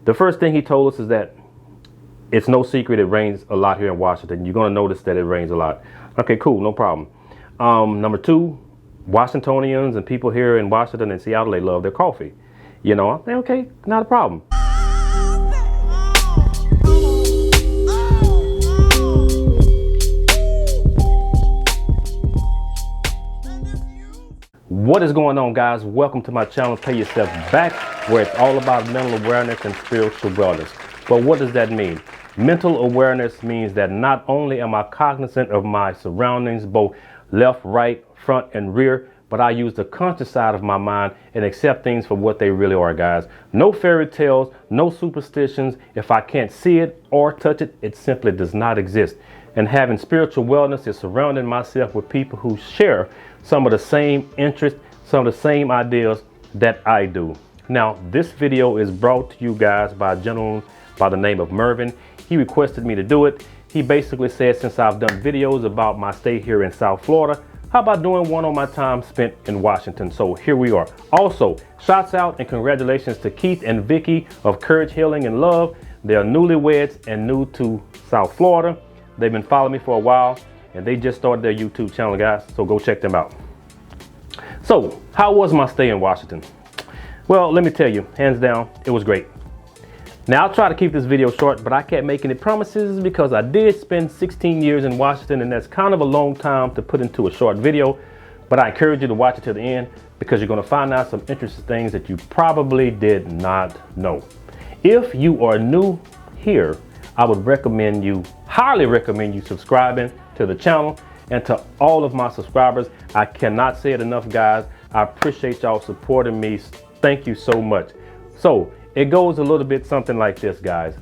The first thing he told us is that it's no secret it rains a lot here in Washington. You're going to notice that it rains a lot. Okay, cool, no problem. Number two, Washingtonians and people here in Washington and Seattle, they love their coffee. You know, I think, okay, not a problem. What is going on, guys? Welcome to my channel, Pay Yourself Back, where it's all about mental awareness and spiritual wellness. But what does that mean? Mental awareness means that not only am I cognizant of my surroundings, both left, right, front, and rear, but I use the conscious side of my mind and accept things for what they really are, guys. No fairy tales, no superstitions. If I can't see it or touch it, it simply does not exist. And having spiritual wellness is surrounding myself with people who share some of the same interests, some of the same ideas that I do. Now, this video is brought to you guys by a gentleman by the name of Mervin. He requested me to do it. He basically said, since I've done videos about my stay here in South Florida, how about doing one on my time spent in Washington? So here we are. Also, shouts out and congratulations to Keith and Vicky of Courage, Healing, and Love. They are newlyweds and new to South Florida. They've been following me for a while, and they just started their YouTube channel, guys, so go check them out. So, how was my stay in Washington? Well, let me tell you, hands down, it was great. Now, I'll try to keep this video short, but I can't make any promises because I did spend 16 years in Washington, and that's kind of a long time to put into a short video, but I encourage you to watch it to the end because you're going to find out some interesting things that you probably did not know. If you are new here, I would highly recommend you subscribing to the channel. And to all of my subscribers, I cannot say it enough, guys. I appreciate y'all supporting me. Thank you so much. So it goes a little bit something like this, guys.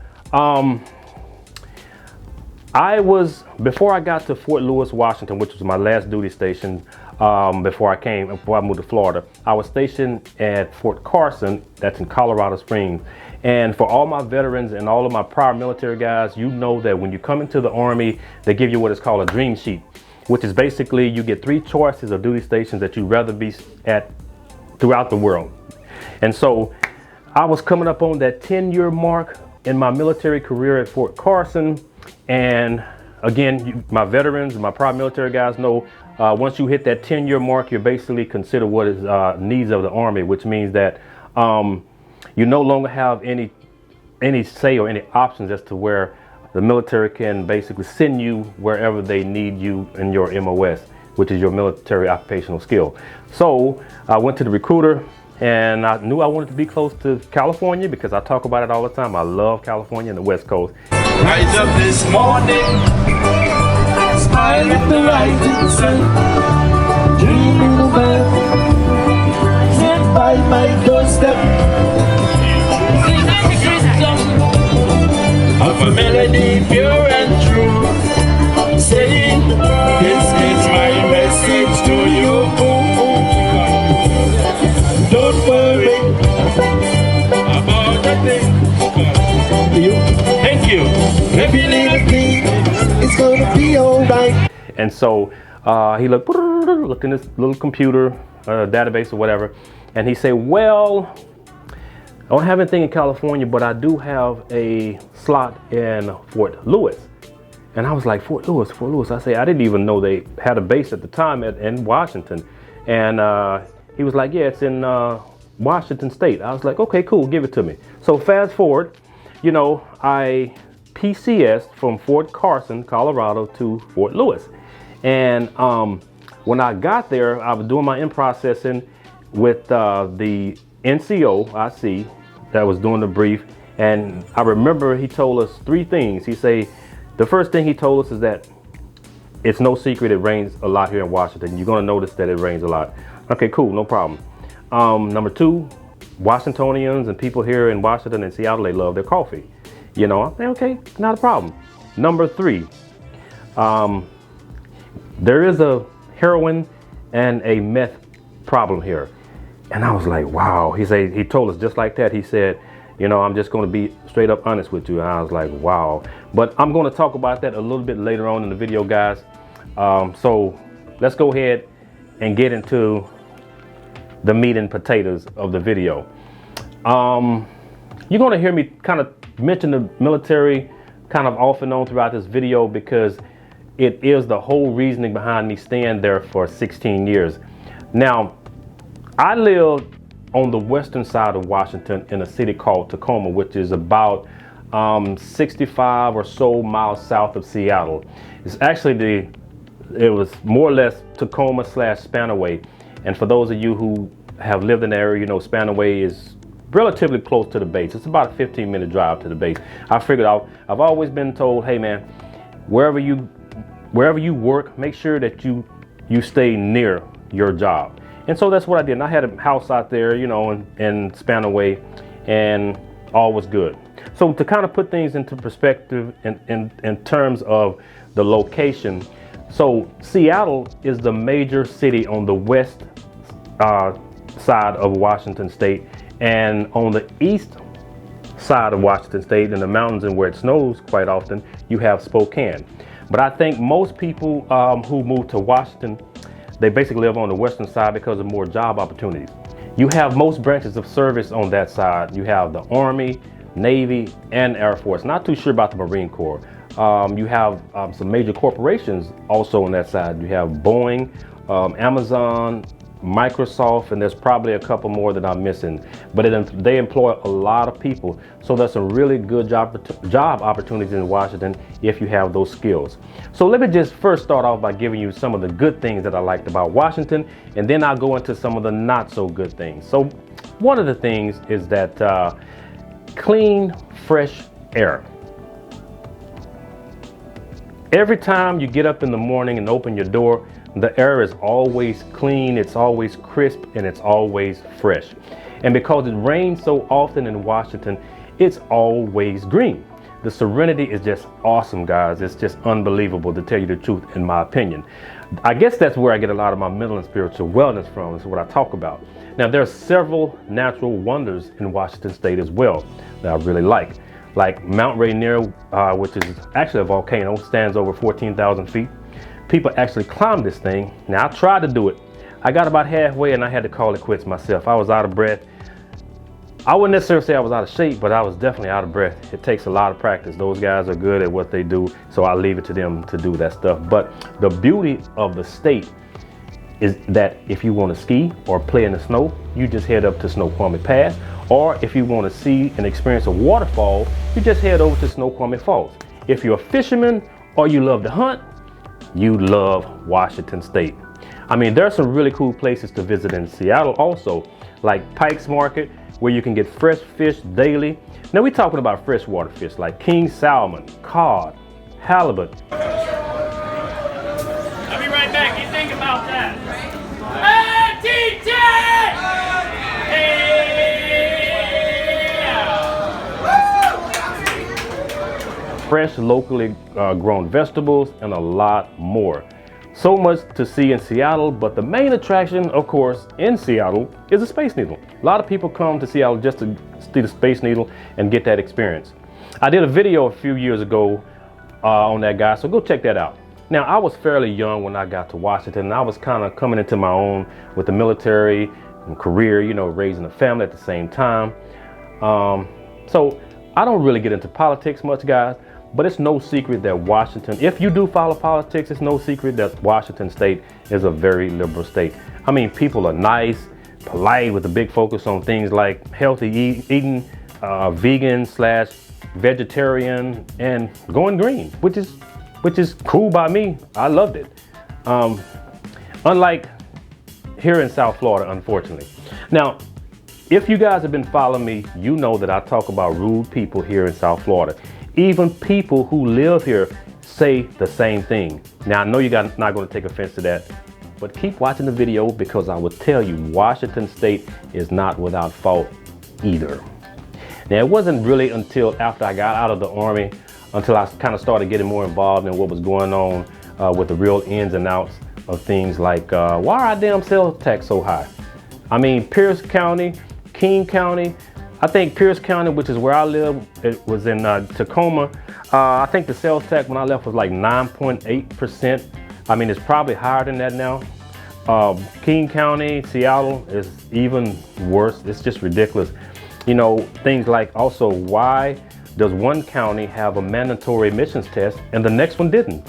Before I got to Fort Lewis, Washington, which was my last duty station before I moved to Florida, I was stationed at Fort Carson, that's in Colorado Springs. And for all my veterans and all of my prior military guys, you know that when you come into the Army, they give you what is called a dream sheet, which is basically you get 3 choices of duty stations that you'd rather be at throughout the world. And so I was coming up on that 10-year mark in my military career at Fort Carson. And again, my veterans and my prior military guys know once you hit that 10-year mark, you're basically considered what is needs of the Army, which means that you no longer have any say or any options as to where the military can basically send you wherever they need you in your MOS, which is your military occupational skill. So I went to the recruiter, and I knew I wanted to be close to California because I talk about it all the time. I love California and the West Coast. Rise up this morning, smile at the rising sun, dreaming of earth, sit by my doorstep. Of a melody pure and true, saying, this is my message to you. Don't worry about a thing. Thank you. Every little thing is gonna be alright. And so he looked in this little computer database or whatever, and he said, well, I don't have anything in California, but I do have a slot in Fort Lewis. And I was like, Fort Lewis. I say, I didn't even know they had a base at the time in Washington. And he was like, yeah, it's in Washington State. I was like, okay, cool, give it to me. So fast forward, you know, I PCS'd from Fort Carson, Colorado to Fort Lewis. And when I got there, I was doing my in-processing with the NCO, IC, that was doing the brief. And I remember he told us 3 things. He say, the first thing he told us is that it's no secret it rains a lot here in Washington. You're gonna notice that it rains a lot. Okay, cool, no problem. Number 2, Washingtonians and people here in Washington and Seattle, they love their coffee. You know, I say, okay, not a problem. Number 3, there is a heroin and a meth problem here. And I was like, wow. He told us just like that. He said, you know, I'm just going to be straight up honest with you. And I was like, wow. But I'm going to talk about that a little bit later on in the video, guys. So let's go ahead and get into the meat and potatoes of the video. You're going to hear me kind of mention the military kind of off and on throughout this video because it is the whole reasoning behind me staying there for 16 years. Now, I lived on the western side of Washington in a city called Tacoma, which is about 65 or so miles south of Seattle. It's actually it was more or less Tacoma / Spanaway. And for those of you who have lived in the area, you know Spanaway is relatively close to the base. It's about a 15-minute drive to the base. I figured I've always been told, hey man, wherever you work, make sure that you stay near your job. And so that's what I did. And I had a house out there, you know, in Spanaway, and all was good. So to kind of put things into perspective in terms of the location, so Seattle is the major city on the west side of Washington State, and on the east side of Washington State in the mountains and where it snows quite often, you have Spokane. But I think most people who move to Washington, they basically live on the western side because of more job opportunities. You have most branches of service on that side. You have the Army, Navy, and Air Force. Not too sure about the Marine Corps. You have some major corporations also on that side. You have Boeing, Amazon, Microsoft, and there's probably a couple more that I'm missing. But they employ a lot of people. So there's some really good job opportunities in Washington if you have those skills. So let me just first start off by giving you some of the good things that I liked about Washington, and then I'll go into some of the not so good things. So one of the things is that clean, fresh air. Every time you get up in the morning and open your door, the air is always clean, it's always crisp, and it's always fresh. And because it rains so often in Washington, it's always green. The serenity is just awesome, guys. It's just unbelievable, to tell you the truth, in my opinion. I guess that's where I get a lot of my mental and spiritual wellness from, is what I talk about. Now, there are several natural wonders in Washington State as well that I really like Mount Rainier, which is actually a volcano, stands over 14,000 feet. People actually climb this thing. Now, I tried to do it. I got about halfway and I had to call it quits myself. I was out of breath. I wouldn't necessarily say I was out of shape, but I was definitely out of breath. It takes a lot of practice. Those guys are good at what they do, so I leave it to them to do that stuff. But the beauty of the state is that if you want to ski or play in the snow, you just head up to Snoqualmie Pass. Or if you want to see and experience a waterfall, you just head over to Snoqualmie Falls. If you're a fisherman or you love to hunt, you love Washington State. I mean, there are some really cool places to visit in Seattle also, like Pike's Market, where you can get fresh fish daily. Now we're talking about freshwater fish like king salmon, cod, halibut. I'll be right back. You think about that. Hey, TJ! Fresh, locally grown vegetables, and a lot more. So much to see in Seattle, but the main attraction, of course, in Seattle is the Space Needle. A lot of people come to Seattle just to see the Space Needle and get that experience. I did a video a few years ago on that, guy, so go check that out. Now, I was fairly young when I got to Washington, and I was kind of coming into my own with the military and career, you know, raising a family at the same time. So I don't really get into politics much, guys. But it's no secret that Washington, if you do follow politics, it's no secret that Washington State is a very liberal state. I mean, people are nice, polite, with a big focus on things like healthy eating, vegan/vegetarian, and going green, which is cool by me. I loved it. Unlike here in South Florida, unfortunately. Now, if you guys have been following me, you know that I talk about rude people here in South Florida. Even people who live here say the same thing. Now, I know you're not going to take offense to that, but keep watching the video because I will tell you Washington State is not without fault either. Now, it wasn't really until after I got out of the Army, until I kind of started getting more involved in what was going on with the real ins and outs of things like, why are our damn sales tax so high? I mean, Pierce County, King County, I think Pierce County, which is where I live, it was in Tacoma. I think the sales tax when I left was like 9.8%. I mean, it's probably higher than that now. King County, Seattle is even worse. It's just ridiculous. You know, things like also, why does one county have a mandatory emissions test and the next one didn't?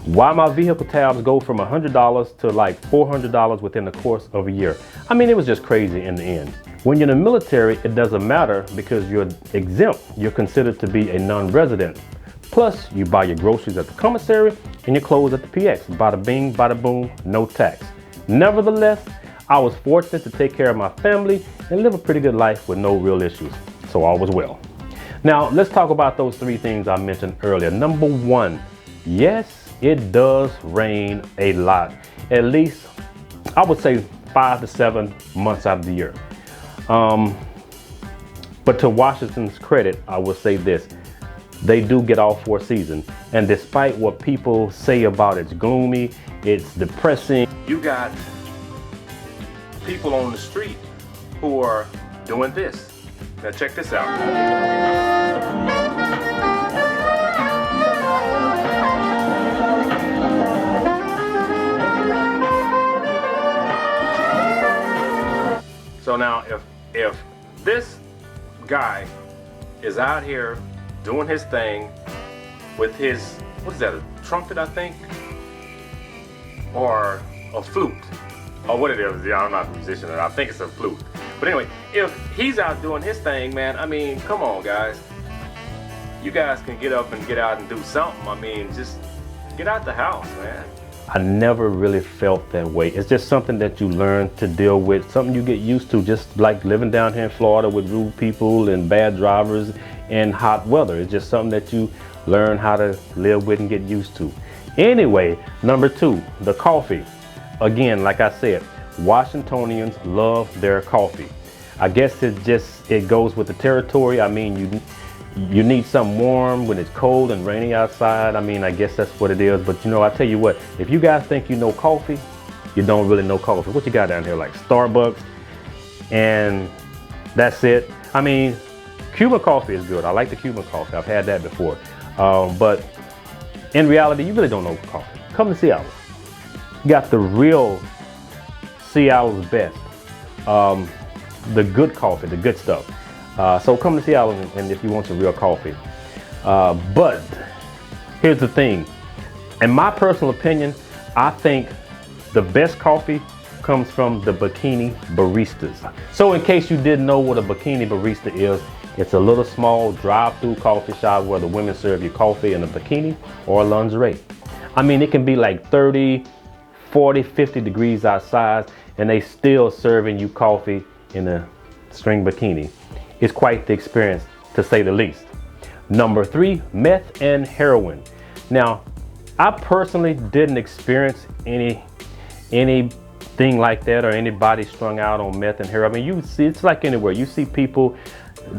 Why my vehicle tabs go from $100 to like $400 within the course of a year? I mean, it was just crazy in the end. When you're in the military, it doesn't matter because you're exempt. You're considered to be a non-resident. Plus, you buy your groceries at the commissary and your clothes at the PX. Bada bing, bada boom, no tax. Nevertheless, I was fortunate to take care of my family and live a pretty good life with no real issues. So all was well. Now, let's talk about those three things I mentioned earlier. Number one, yes, it does rain a lot. At least, I would say 5 to 7 months out of the year. But to Washington's credit, I will say this. They do get all 4 seasons. And despite what people say about it's gloomy, it's depressing, you got people on the street who are doing this. Now check this out. So now if this guy is out here doing his thing with his, what is that, a trumpet I think? Or a flute? Or what it is, yeah, I'm not a musician, I think it's a flute. But anyway, if he's out doing his thing, man, I mean, come on guys. You guys can get up and get out and do something. I mean, just get out the house, man. I never really felt that way. It's just something that you learn to deal with, something you get used to, just like living down here in Florida with rude people and bad drivers and hot weather. It's just something that you learn how to live with and get used to. Anyway, number 2, the coffee. Again, like I said, Washingtonians love their coffee. I guess it goes with the territory. I mean, you need something warm when it's cold and rainy outside. I mean, I guess that's what it is. But you know, I tell you what, if you guys think you know coffee, you don't really know coffee. What you got down here, like Starbucks, and that's it. I mean, Cuban coffee is good. I like the Cuban coffee. I've had that before. But in reality, you really don't know coffee. Come to Seattle. You got the real Seattle's best. The good coffee, the good stuff. So come to Seattle and if you want some real coffee. But here's the thing. In my personal opinion, I think the best coffee comes from the bikini baristas. So in case you didn't know what a bikini barista is, it's a little small drive-through coffee shop where the women serve you coffee in a bikini or lingerie. I mean, it can be like 30, 40, 50 degrees outside and they still serving you coffee in a string bikini. It's quite the experience, to say the least. Number 3, meth and heroin. Now, I personally didn't experience anything like that or anybody strung out on meth and heroin. I mean, you see, it's like anywhere. You see people,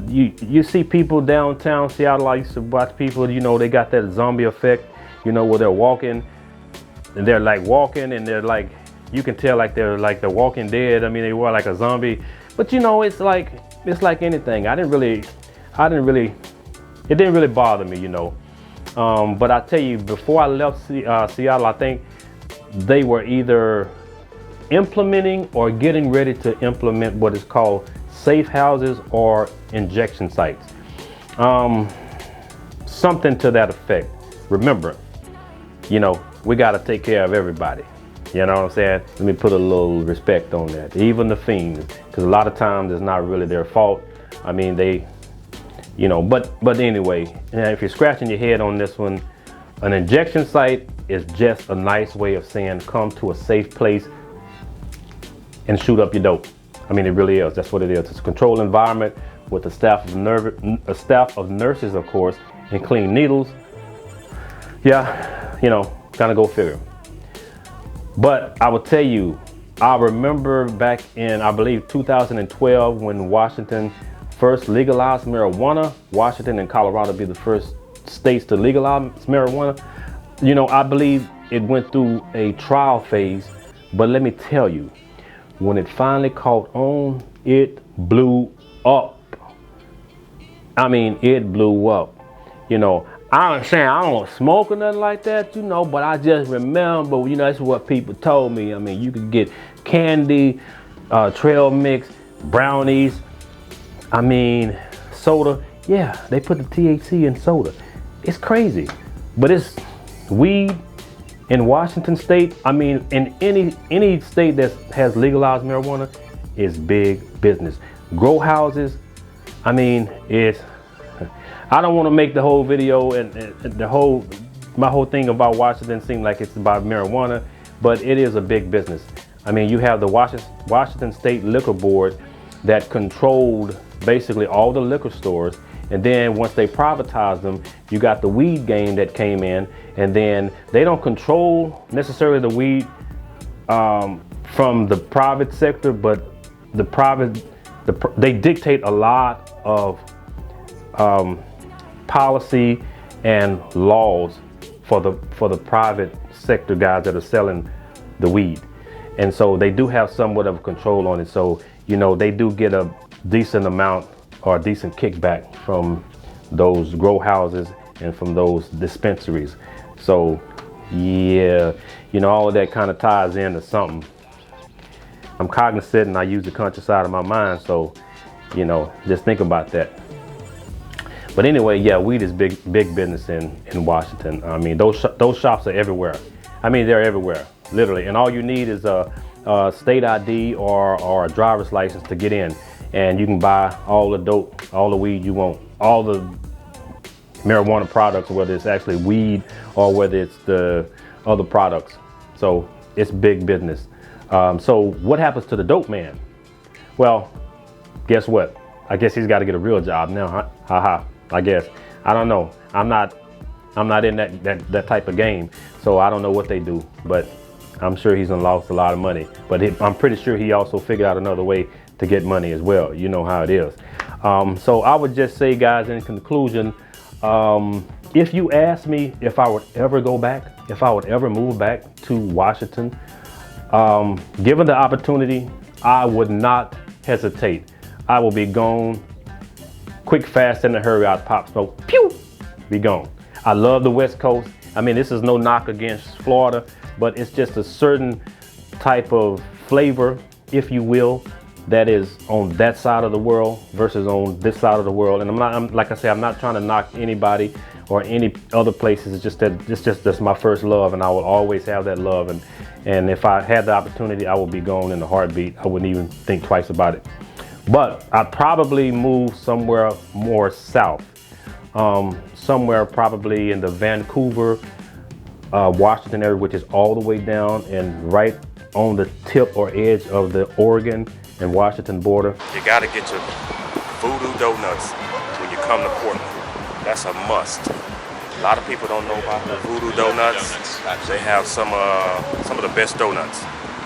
you see people downtown Seattle. I used to watch people, you know, they got that zombie effect, you know, where they're walking and they're like walking and they're like, you can tell like they're walking dead. I mean, they were like a zombie, but you know, it's like anything. It didn't really bother me, you know. But I tell you, before I left Seattle, I think they were either implementing or getting ready to implement what is called safe houses or injection sites. Something to that effect. Remember, you know, we got to take care of everybody. You know what I'm saying? Let me put a little respect on that. Even the fiends, because a lot of times it's not really their fault. I mean, they, you know, but anyway, if you're scratching your head on this one, an injection site is just a nice way of saying come to a safe place and shoot up your dope. I mean, it really is. That's what it is. It's a controlled environment with a staff of nurses, of course, and clean needles. Yeah, you know, kind of go figure. But I will tell you, I remember back in, I believe, 2012 when Washington first legalized marijuana. Washington and Colorado be the first states to legalize marijuana. You know, I believe it went through a trial phase, but let me tell you, when it finally caught on, it blew up. I mean, it blew up. You know, I understand I don't smoke or nothing like that, you know, but I just remember, you know, that's what people told me. I mean, you could get candy, trail mix, brownies, I mean, soda, yeah, they put the THC in soda. It's crazy, but it's weed in Washington state. I mean, in any state that has legalized marijuana is big business. Grow houses, I mean, I don't want to make the whole video and my whole thing about Washington seem like it's about marijuana, but it is a big business. I mean, you have the Washington State Liquor Board that controlled basically all the liquor stores. And then once they privatized them, you got the weed game that came in, and then they don't control necessarily the weed from the private sector, but they dictate a lot of policy and laws for the private sector guys that are selling the weed. And so they do have somewhat of control on it. So, you know, they do get a decent amount or a decent kickback from those grow houses and from those dispensaries. So yeah, you know, all of that kind of ties into something. I'm cognizant and I use the conscious side of my mind. So, you know, just think about that. But anyway, yeah, weed is big business in Washington. I mean, those shops are everywhere. I mean, they're everywhere, literally. And all you need is a state ID or a driver's license to get in. And you can buy all the dope, all the weed you want, all the marijuana products, whether it's actually weed or whether it's the other products. So it's big business. So what happens to the dope man? Well, guess what? I guess he's got to get a real job now, huh? Haha. I guess. I don't know. I'm not in that type of game, so I don't know what they do. But I'm sure he's lost a lot of money. But I'm pretty sure he also figured out another way to get money as well. You know how it is. So I would just say, guys, in conclusion, if you ask me if I would ever go back, if I would ever move back to Washington, given the opportunity, I would not hesitate. I will be gone quick, fast, in a hurry. I'd pop smoke, pew, be gone. I love the West Coast. I mean, this is no knock against Florida, but it's just a certain type of flavor, if you will, that is on that side of the world versus on this side of the world. And like I say, I'm not trying to knock anybody or any other places. It's just that's my first love, and I will always have that love. And if I had the opportunity, I would be gone in a heartbeat. I wouldn't even think twice about it. But I'd probably move somewhere more south, somewhere probably in the Vancouver, Washington area, which is all the way down and right on the tip or edge of the Oregon and Washington border. You gotta get your voodoo donuts when you come to Portland. That's a must. A lot of people don't know about the voodoo donuts. They have some of the best donuts.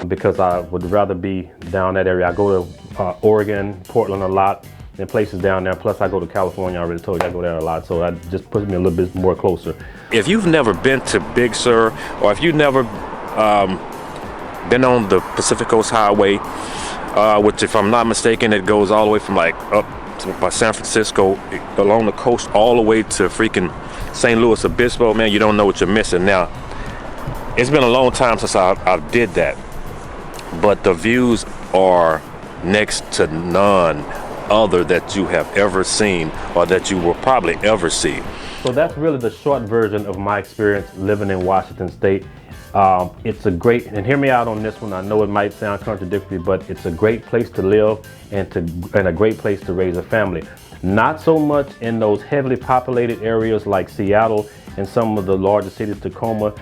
Because I would rather be down that area. I go to Oregon, Portland a lot, and places down there. Plus I go to California, I already told you I go there a lot, so that just puts me a little bit more closer. If you've never been to Big Sur, or if you've never been on the Pacific Coast Highway, which if I'm not mistaken, it goes all the way from like up to by San Francisco, along the coast, all the way to freaking St. Louis Obispo, man, you don't know what you're missing. Now, it's been a long time since I did that, but the views are next to none other that you have ever seen or that you will probably ever see. So that's really the short version of my experience living in Washington State. It's a great, and hear me out on this one, I know it might sound contradictory, but it's a great place to live and a great place to raise a family. Not so much in those heavily populated areas like Seattle and some of the larger cities, Tacoma.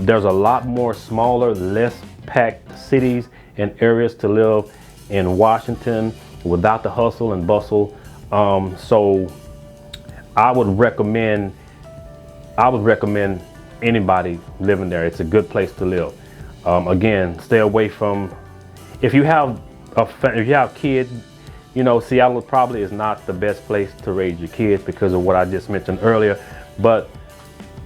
There's a lot more smaller, less packed cities and areas to live in Washington without the hustle and bustle. So I would recommend anybody living there. It's a good place to live. Again, stay away from, if you have kids, you know, Seattle probably is not the best place to raise your kids because of what I just mentioned earlier. But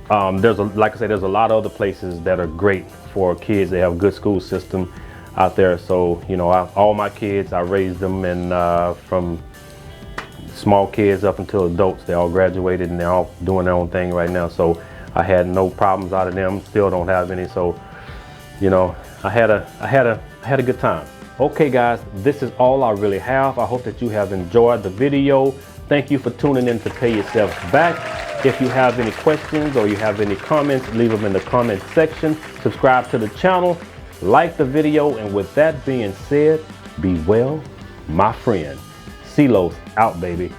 like I said, there's a lot of other places that are great for kids. They have a good school system out there. So, you know, all my kids, I raised them, and from small kids up until adults, they all graduated and they're all doing their own thing right now. So I had no problems out of them. Still don't have any. So, you know, I had a good time. Okay guys, this is all I really have. I hope that you have enjoyed the video. Thank you for tuning in to Pay Yourself Back. If you have any questions or you have any comments, leave them in the comment section. Subscribe to the channel, like the video, and with that being said, be well, my friend. CeeLos out, baby.